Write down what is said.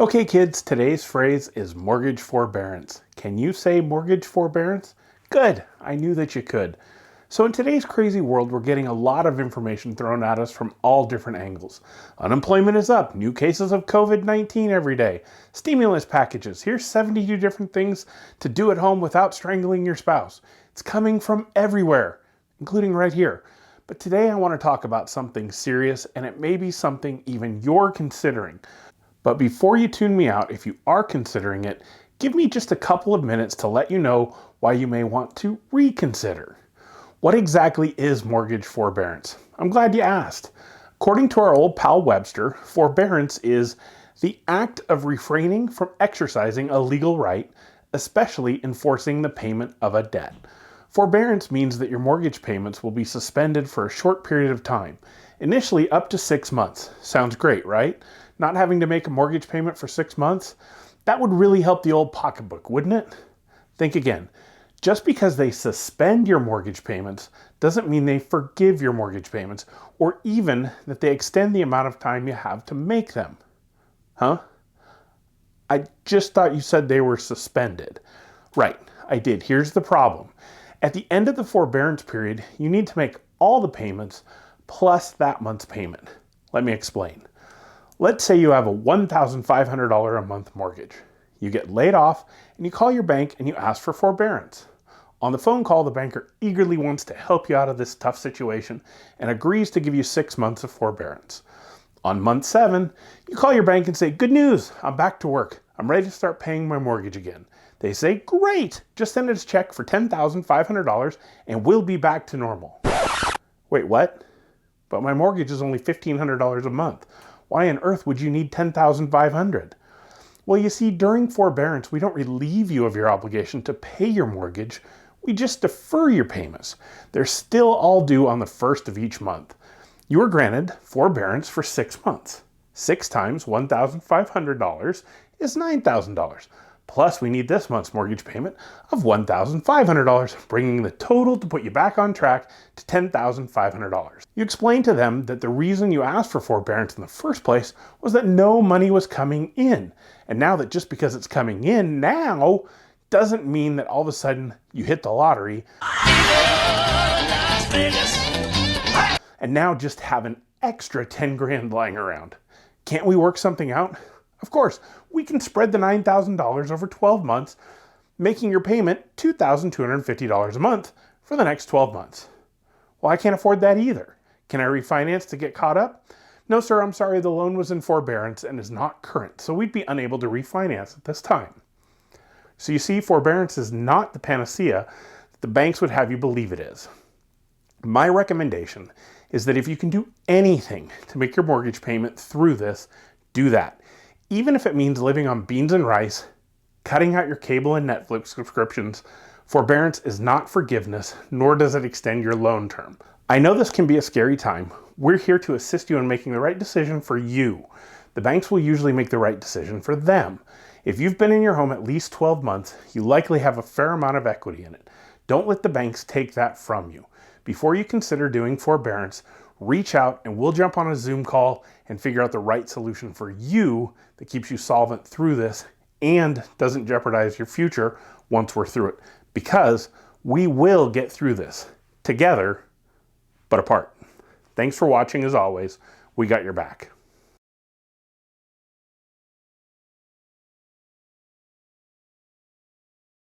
Okay kids, today's phrase is mortgage forbearance. Can you say mortgage forbearance? Good, I knew that you could. So in today's crazy world, we're getting a lot of information thrown at us from all different angles. Unemployment is up, new cases of COVID-19 every day, stimulus packages, here's 72 different things to do at home without strangling your spouse. It's coming from everywhere, including right here. But today I want to talk about something serious, and it may be something even you're considering. But before you tune me out, if you are considering it, give me just a couple of minutes to let you know why you may want to reconsider. What exactly is mortgage forbearance? I'm glad you asked. According to our old pal Webster, forbearance is the act of refraining from exercising a legal right, especially enforcing the payment of a debt. Forbearance means that your mortgage payments will be suspended for a short period of time, initially up to 6 months. Sounds great, right? Not having to make a mortgage payment for 6 months? That would really help the old pocketbook, wouldn't it? Think again. Just because they suspend your mortgage payments doesn't mean they forgive your mortgage payments, or even that they extend the amount of time you have to make them. Huh? I just thought you said they were suspended. Right, I did. Here's the problem. At the end of the forbearance period, you need to make all the payments plus that month's payment. Let me explain. Let's say you have a $1,500 a month mortgage. You get laid off and you call your bank and you ask for forbearance. On the phone call, the banker eagerly wants to help you out of this tough situation and agrees to give you 6 months of forbearance. On month 7, you call your bank and say, "Good news, I'm back to work. I'm ready to start paying my mortgage again." They say, "Great, just send us a check for $10,500 and we'll be back to normal." Wait, what? But my mortgage is only $1,500 a month. Why on earth would you need $10,500? Well, you see, during forbearance, we don't relieve you of your obligation to pay your mortgage. We just defer your payments. They're still all due on the first of each month. You are granted forbearance for 6 months. 6 times $1,500 is $9,000. Plus, we need this month's mortgage payment of $1,500, bringing the total to put you back on track to $10,500. You explain to them that the reason you asked for forbearance in the first place was that no money was coming in. And now that just because it's coming in now doesn't mean that all of a sudden you hit the lottery and now just have an extra 10 grand lying around. Can't we work something out? Of course, we can spread the $9,000 over 12 months, making your payment $2,250 a month for the next 12 months. Well, I can't afford that either. Can I refinance to get caught up? No, sir, I'm sorry, the loan was in forbearance and is not current, so we'd be unable to refinance at this time. So you see, forbearance is not the panacea that the banks would have you believe it is. My recommendation is that if you can do anything to make your mortgage payment through this, do that. Even if it means living on beans and rice, cutting out your cable and Netflix subscriptions, forbearance is not forgiveness, nor does it extend your loan term. I know this can be a scary time. We're here to assist you in making the right decision for you. The banks will usually make the right decision for them. If you've been in your home at least 12 months, you likely have a fair amount of equity in it. Don't let the banks take that from you. Before you consider doing forbearance, reach out and we'll jump on a Zoom call and figure out the right solution for you that keeps you solvent through this and doesn't jeopardize your future once we're through it. Because we will get through this together, but apart. Thanks for watching as always. We got your back.